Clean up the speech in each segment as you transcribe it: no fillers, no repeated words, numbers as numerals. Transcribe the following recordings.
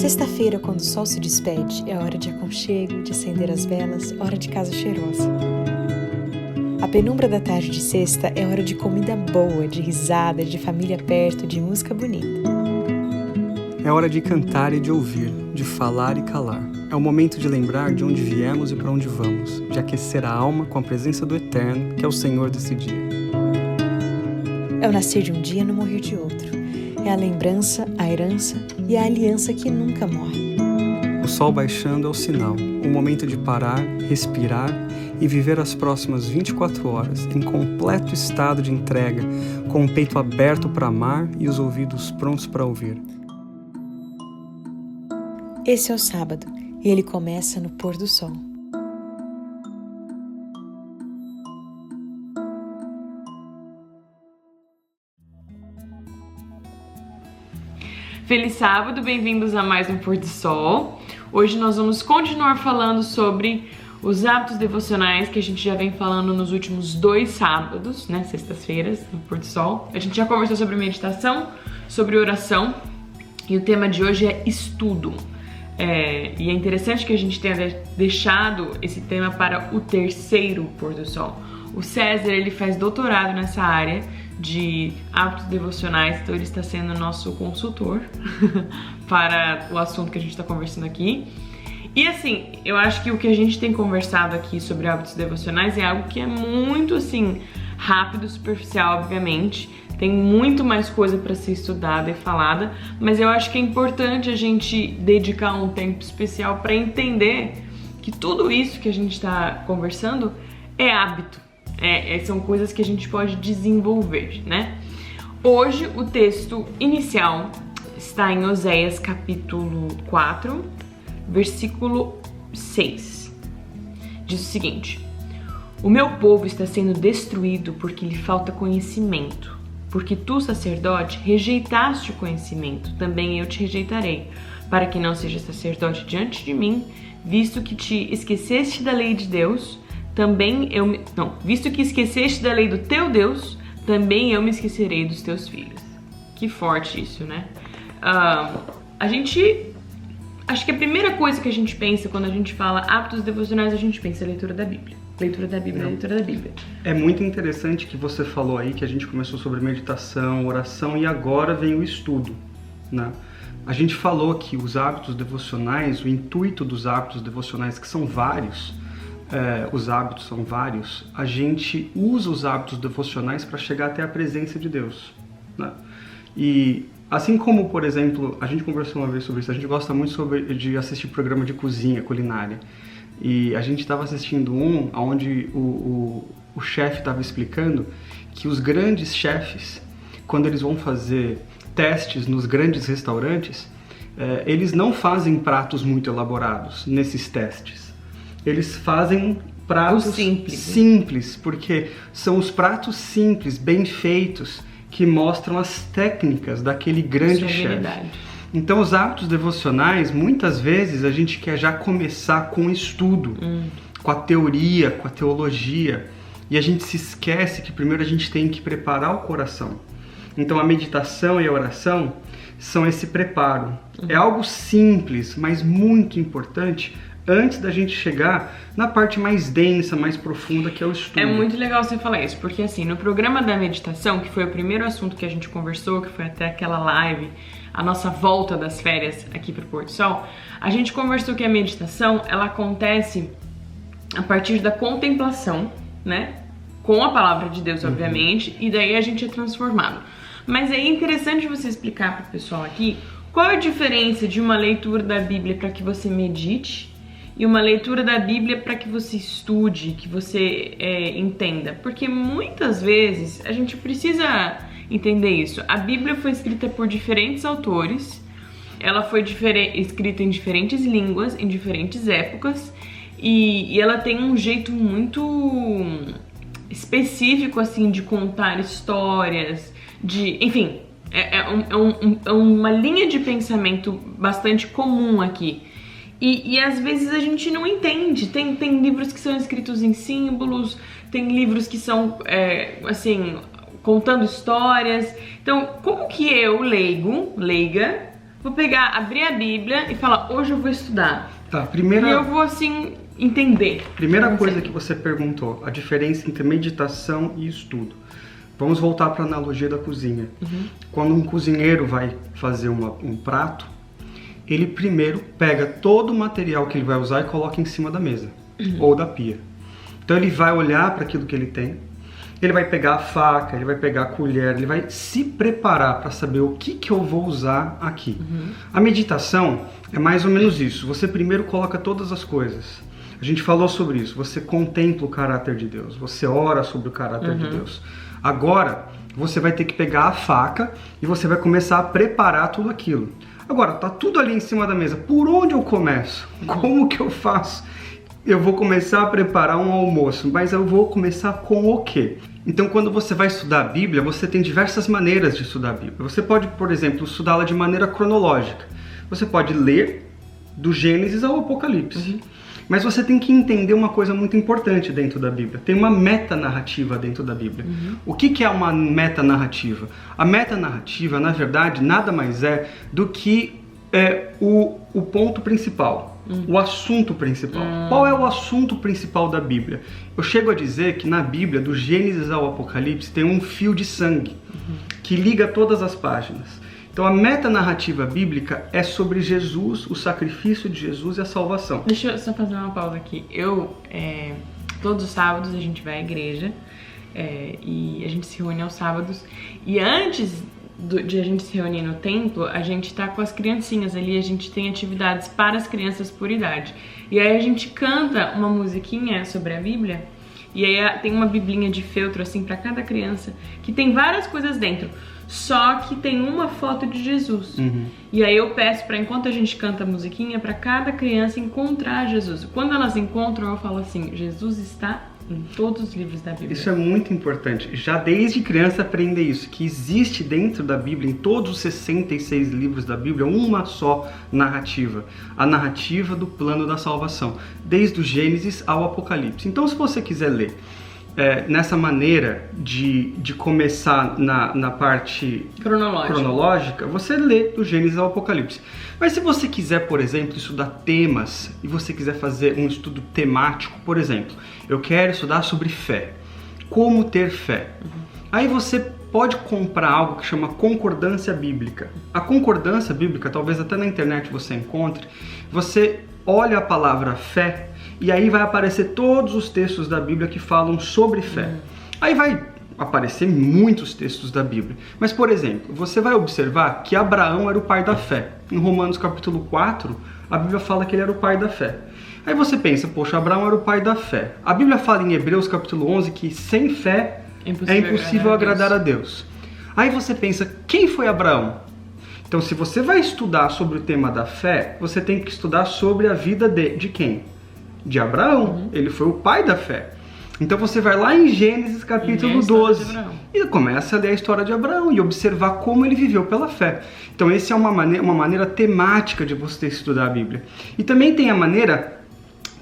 Sexta-feira, quando o sol se despede, é hora de aconchego, de acender as velas, hora de casa cheirosa. A penumbra da tarde de sexta é hora de comida boa, de risada, de família perto, de música bonita. É hora de cantar e de ouvir, de falar e calar. É o momento de lembrar de onde viemos e para onde vamos, de aquecer a alma com a presença do Eterno, que é o Senhor desse dia. É o nascer de um dia e no morrer de outro. É a lembrança, a herança e a aliança que nunca morre. O sol baixando é o sinal, o momento de parar, respirar e viver as próximas 24 horas em completo estado de entrega, com o peito aberto para amar e os ouvidos prontos para ouvir. Esse é o sábado e ele começa no pôr do sol. Feliz sábado, bem-vindos a mais um Pôr do Sol. Hoje nós vamos continuar falando sobre os hábitos devocionais que a gente já vem falando nos últimos 2 sábados, né, sextas-feiras, no Pôr do Sol. A gente já conversou sobre meditação, sobre oração e o tema de hoje é estudo. E é interessante que a gente tenha deixado esse tema para o terceiro Pôr do Sol. O César, ele faz doutorado nessa área de hábitos devocionais, então ele está sendo nosso consultor para o assunto que a gente está conversando aqui. E assim, eu acho que o que a gente tem conversado aqui sobre hábitos devocionais é algo que é muito assim, rápido, superficial, obviamente. Tem muito mais coisa para ser estudada e falada, mas eu acho que é importante a gente dedicar um tempo especial para entender que tudo isso que a gente está conversando é hábito. São coisas que a gente pode desenvolver, né? Hoje o texto inicial está em Oséias capítulo 4, versículo 6. Diz o seguinte: o meu povo está sendo destruído porque lhe falta conhecimento. Porque tu, sacerdote, rejeitaste o conhecimento, também eu te rejeitarei, para que não seja sacerdote diante de mim, visto que te esqueceste da lei de Deus. Visto que esqueceste da lei do teu Deus, também eu me esquecerei dos teus filhos. Que forte isso, né? Acho que a primeira coisa que a gente pensa quando a gente fala hábitos devocionais, a gente pensa leitura da Bíblia. Leitura da Bíblia. É muito interessante que você falou aí que a gente começou sobre meditação, oração e agora vem o estudo, né? A gente falou que os hábitos devocionais, o intuito dos hábitos devocionais, que são vários, os hábitos são vários, a gente usa os hábitos devocionais para chegar até a presença de Deus, né? E assim como, por exemplo, a gente conversou uma vez sobre isso, a gente gosta muito de assistir programa de cozinha, culinária, e a gente estava assistindo onde o chefe estava explicando que os grandes chefes, quando eles vão fazer testes nos grandes restaurantes, eles não fazem pratos muito elaborados nesses testes. Eles fazem pratos simples, porque são os pratos simples, bem feitos, que mostram as técnicas daquele grande chefe. Então, os hábitos devocionais, muitas vezes, a gente quer já começar com o estudo, com a teoria, com a teologia, e a gente se esquece que primeiro a gente tem que preparar o coração. Então, a meditação e a oração são esse preparo. É algo simples, mas muito importante, antes da gente chegar na parte mais densa, mais profunda, que é o estudo. É muito legal você falar isso, porque assim, no programa da meditação, que foi o primeiro assunto que a gente conversou, que foi até aquela live, a nossa volta das férias aqui pro Pôr do Sol, a gente conversou que a meditação, ela acontece a partir da contemplação, né? Com a palavra de Deus, obviamente, e daí a gente é transformado. Mas é interessante você explicar pro pessoal aqui qual é a diferença de uma leitura da Bíblia para que você medite e uma leitura da Bíblia para que você estude, que você entenda. Porque muitas vezes a gente precisa entender isso. A Bíblia foi escrita por diferentes autores, ela foi escrita em diferentes línguas, em diferentes épocas, e ela tem um jeito muito específico assim de contar histórias, enfim, é uma linha de pensamento bastante comum aqui. E às vezes a gente não entende. Tem livros que são escritos em símbolos, tem livros que são, assim, contando histórias. Então, como que eu, leiga, vou pegar, abrir a Bíblia e falar, hoje eu vou estudar. Tá, E eu vou, assim, entender. Primeira coisa que você perguntou, a diferença entre meditação e estudo. Vamos voltar para a analogia da cozinha. Quando um cozinheiro vai fazer um prato, ele primeiro pega todo o material que ele vai usar e coloca em cima da mesa ou da pia. Então ele vai olhar para aquilo que ele tem, ele vai pegar a faca, ele vai pegar a colher, ele vai se preparar para saber o que eu vou usar aqui. A meditação é mais ou menos isso. Você primeiro coloca todas as coisas. A gente falou sobre isso. Você contempla o caráter de Deus. Você ora sobre o caráter de Deus. Agora, você vai ter que pegar a faca e você vai começar a preparar tudo aquilo. Agora, tá tudo ali em cima da mesa. Por onde eu começo? Como que eu faço? Eu vou começar a preparar um almoço, mas eu vou começar com o quê? Então, quando você vai estudar a Bíblia, você tem diversas maneiras de estudar a Bíblia. Você pode, por exemplo, estudá-la de maneira cronológica. Você pode ler do Gênesis ao Apocalipse. Mas você tem que entender uma coisa muito importante dentro da Bíblia. Tem uma metanarrativa dentro da Bíblia. O que é uma metanarrativa? A metanarrativa, na verdade, nada mais é do que o ponto principal, o assunto principal. Qual é o assunto principal da Bíblia? Eu chego a dizer que na Bíblia, do Gênesis ao Apocalipse, tem um fio de sangue que liga todas as páginas. Então a metanarrativa bíblica é sobre Jesus, o sacrifício de Jesus e a salvação. Deixa eu só fazer uma pausa aqui. Todos os sábados a gente vai à igreja e a gente se reúne aos sábados. E antes de a gente se reunir no templo, a gente tá com as criancinhas ali, a gente tem atividades para as crianças por idade. E aí a gente canta uma musiquinha sobre a Bíblia, e aí tem uma biblinha de feltro assim para cada criança, que tem várias coisas dentro, só que tem uma foto de Jesus. E aí eu peço para, enquanto a gente canta a musiquinha, para cada criança encontrar Jesus. Quando elas encontram, eu falo assim, Jesus está em todos os livros da Bíblia. Isso é muito importante. Já desde criança aprender isso, que existe dentro da Bíblia, em todos os 66 livros da Bíblia, uma só narrativa. A narrativa do plano da salvação, desde o Gênesis ao Apocalipse. Então, se você quiser ler nessa maneira de começar na parte cronológica, você lê do Gênesis ao Apocalipse. Mas se você quiser, por exemplo, estudar temas e você quiser fazer um estudo temático, por exemplo, eu quero estudar sobre fé, como ter fé. Aí você pode comprar algo que chama concordância bíblica. A concordância bíblica, talvez até na internet você encontre, você olha a palavra fé e aí vai aparecer todos os textos da Bíblia que falam sobre fé. Aí vai aparecer muitos textos da Bíblia. Mas, por exemplo, você vai observar que Abraão era o pai da fé. Em Romanos capítulo 4, a Bíblia fala que ele era o pai da fé. Aí você pensa, poxa, Abraão era o pai da fé. A Bíblia fala em Hebreus capítulo 11 que sem fé é impossível agradar a Deus. Aí você pensa, quem foi Abraão? Então, se você vai estudar sobre o tema da fé, você tem que estudar sobre a vida de quem? De Abraão. Ele foi o pai da fé. Então você vai lá em Gênesis capítulo 12 e começa a ler a história de Abraão e observar como ele viveu pela fé. Então essa é uma maneira temática de você estudar a Bíblia. E também tem a maneira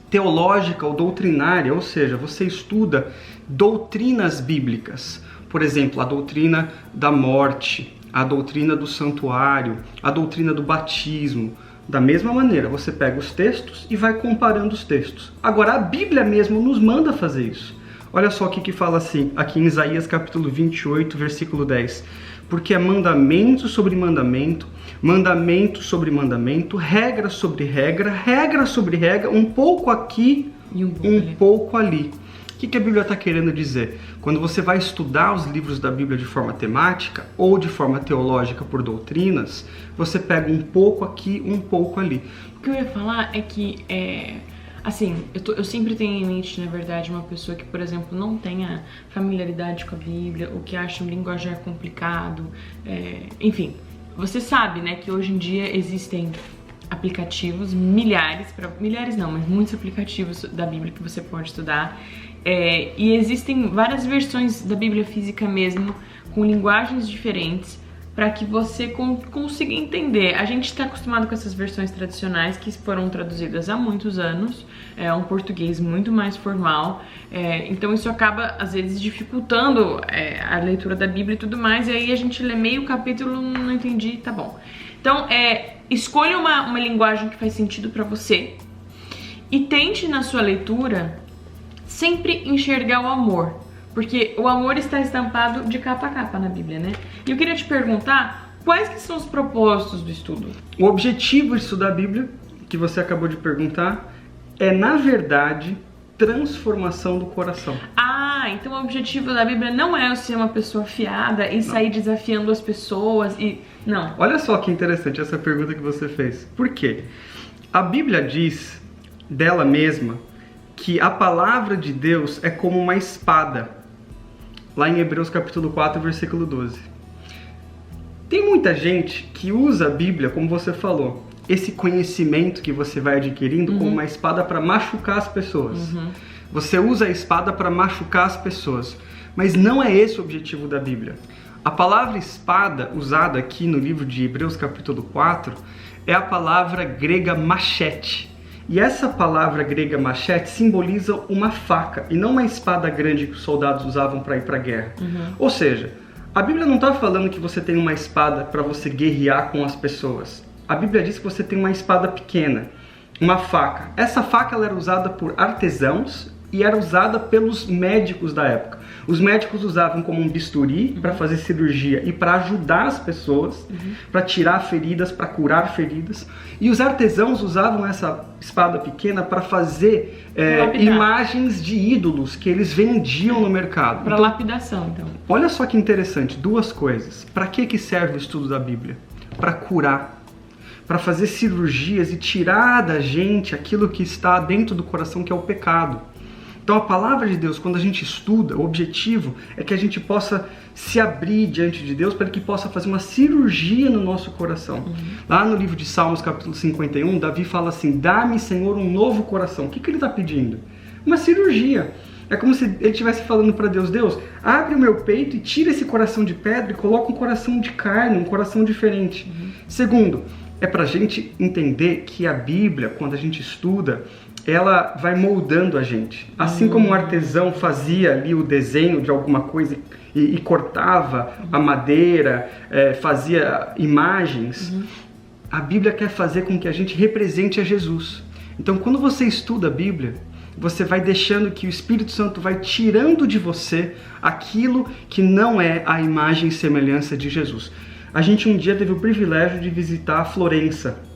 teológica ou doutrinária, ou seja, você estuda doutrinas bíblicas. Por exemplo, a doutrina da morte, a doutrina do santuário, a doutrina do batismo. Da mesma maneira, você pega os textos e vai comparando os textos. Agora, a Bíblia mesmo nos manda fazer isso. Olha só o que fala assim, aqui em Isaías capítulo 28, versículo 10. Porque é mandamento sobre mandamento, mandamento sobre mandamento, regra sobre regra, regra sobre regra, um pouco aqui e um pouco ali. O que a Bíblia está querendo dizer? Quando você vai estudar os livros da Bíblia de forma temática ou de forma teológica por doutrinas, você pega um pouco aqui, um pouco ali. O que eu ia falar é que, eu sempre tenho em mente, na verdade, uma pessoa que, por exemplo, não tenha familiaridade com a Bíblia, ou que acha um linguajar complicado, enfim. Você sabe, né, que hoje em dia existem aplicativos, mas muitos aplicativos da Bíblia que você pode estudar. E existem várias versões da Bíblia física mesmo, com linguagens diferentes, para que você consiga entender. A gente está acostumado com essas versões tradicionais que foram traduzidas há muitos anos, um português muito mais formal, então isso acaba às vezes dificultando a leitura da Bíblia e tudo mais, e aí a gente lê meio capítulo, não entendi, tá bom. Então, escolha uma linguagem que faz sentido para você e tente na sua leitura sempre enxergar o amor, porque o amor está estampado de capa a capa na Bíblia, né? E eu queria te perguntar, quais que são os propósitos do estudo? O objetivo de estudar a Bíblia, que você acabou de perguntar, é, na verdade, transformação do coração. Então o objetivo da Bíblia não é eu ser uma pessoa fiada e sair desafiando as pessoas e... Não. Olha só que interessante essa pergunta que você fez. Por quê? A Bíblia diz dela mesma que a palavra de Deus é como uma espada. Lá em Hebreus capítulo 4, versículo 12. Tem muita gente que usa a Bíblia, como você falou, esse conhecimento que você vai adquirindo como uma espada para machucar as pessoas. Você usa a espada para machucar as pessoas, mas não é esse o objetivo da Bíblia. A palavra espada, usada aqui no livro de Hebreus capítulo 4, é a palavra grega machete. E essa palavra grega machete simboliza uma faca, e não uma espada grande que os soldados usavam para ir para a guerra. Ou seja, a Bíblia não está falando que você tem uma espada para você guerrear com as pessoas. A Bíblia diz que você tem uma espada pequena, uma faca. Essa faca ela era usada por artesãos e era usada pelos médicos da época. Os médicos usavam como um bisturi para fazer cirurgia e para ajudar as pessoas, para tirar feridas, para curar feridas. E os artesãos usavam essa espada pequena para fazer imagens de ídolos que eles vendiam no mercado. Para lapidação, então. Olha só que interessante, duas coisas. Para que serve o estudo da Bíblia? Para curar, para fazer cirurgias e tirar da gente aquilo que está dentro do coração, que é o pecado. Então a palavra de Deus, quando a gente estuda, o objetivo é que a gente possa se abrir diante de Deus para que possa fazer uma cirurgia no nosso coração. Lá no livro de Salmos, capítulo 51, Davi fala assim: dá-me, Senhor, um novo coração. O que ele está pedindo? Uma cirurgia. É como se ele estivesse falando para Deus: Deus, abre o meu peito e tira esse coração de pedra e coloca um coração de carne, um coração diferente. Segundo, é para a gente entender que a Bíblia, quando a gente estuda, ela vai moldando a gente. Assim como um artesão fazia ali o desenho de alguma coisa e cortava a madeira, fazia imagens, a Bíblia quer fazer com que a gente represente a Jesus. Então, quando você estuda a Bíblia, você vai deixando que o Espírito Santo vai tirando de você aquilo que não é a imagem e semelhança de Jesus. A gente um dia teve o privilégio de visitar Florença.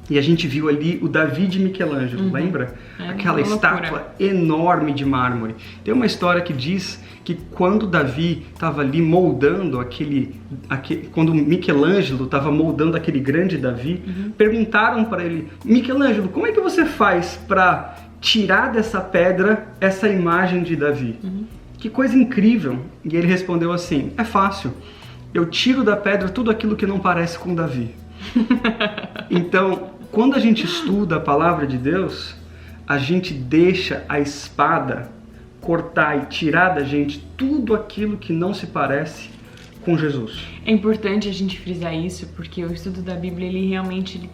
E a gente viu ali o Davi de Michelangelo, lembra? Aquela estátua enorme de mármore. Tem uma história que diz que quando Davi estava ali moldando quando Michelangelo estava moldando aquele grande Davi, perguntaram para ele: Michelangelo, como é que você faz para tirar dessa pedra essa imagem de Davi? Que coisa incrível! E ele respondeu assim: é fácil, eu tiro da pedra tudo aquilo que não parece com Davi. Então, quando a gente estuda a palavra de Deus, a gente deixa a espada cortar e tirar da gente tudo aquilo que não se parece com Jesus. É importante a gente frisar isso, porque o estudo da Bíblia, ele realmente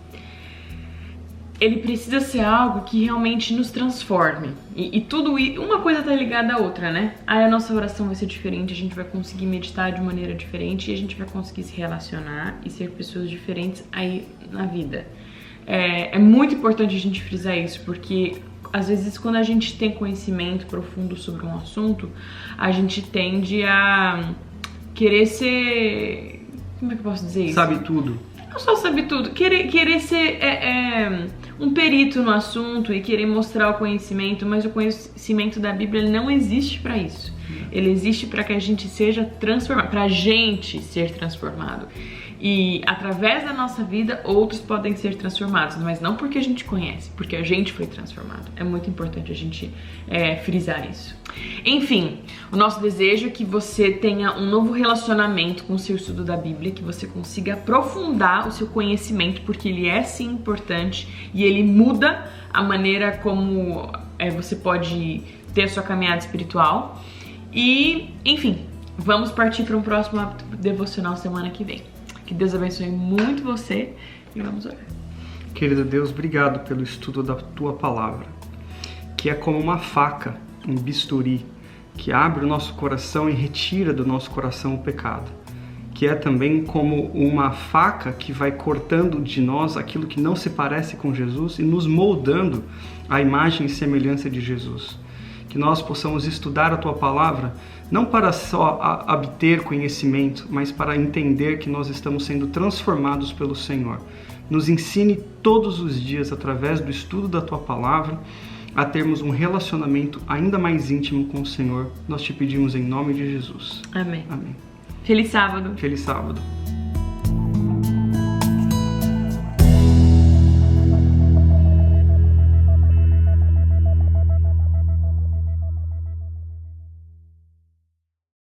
ele precisa ser algo que realmente nos transforme. E tudo isso, uma coisa tá ligada à outra, né? Aí a nossa oração vai ser diferente, a gente vai conseguir meditar de maneira diferente e a gente vai conseguir se relacionar e ser pessoas diferentes aí na vida. É muito importante a gente frisar isso, porque às vezes quando a gente tem conhecimento profundo sobre um assunto, a gente tende a querer ser... Como é que eu posso dizer isso? Sabe tudo. Não só sabe tudo, querer ser um perito no assunto e querer mostrar o conhecimento, mas o conhecimento da Bíblia ele não existe para isso. Ele existe para que a gente seja transformado, para a gente ser transformado. E através da nossa vida, outros podem ser transformados, mas não porque a gente conhece, porque a gente foi transformado. É muito importante a gente frisar isso. Enfim, o nosso desejo é que você tenha um novo relacionamento com o seu estudo da Bíblia, que você consiga aprofundar o seu conhecimento, porque ele é sim importante e ele muda a maneira como você pode ter a sua caminhada espiritual. E, enfim, vamos partir para um próximo hábito devocional semana que vem. Que Deus abençoe muito você e vamos orar. Querido Deus, obrigado pelo estudo da Tua Palavra, que é como uma faca, um bisturi, que abre o nosso coração e retira do nosso coração o pecado. que é também como uma faca que vai cortando de nós aquilo que não se parece com Jesus e nos moldando à imagem e semelhança de Jesus. Que nós possamos estudar a Tua Palavra, não para só obter conhecimento, mas para entender que nós estamos sendo transformados pelo Senhor. Nos ensine todos os dias, através do estudo da Tua Palavra, a termos um relacionamento ainda mais íntimo com o Senhor. Nós te pedimos em nome de Jesus. Amém. Amém. Feliz sábado. Feliz sábado.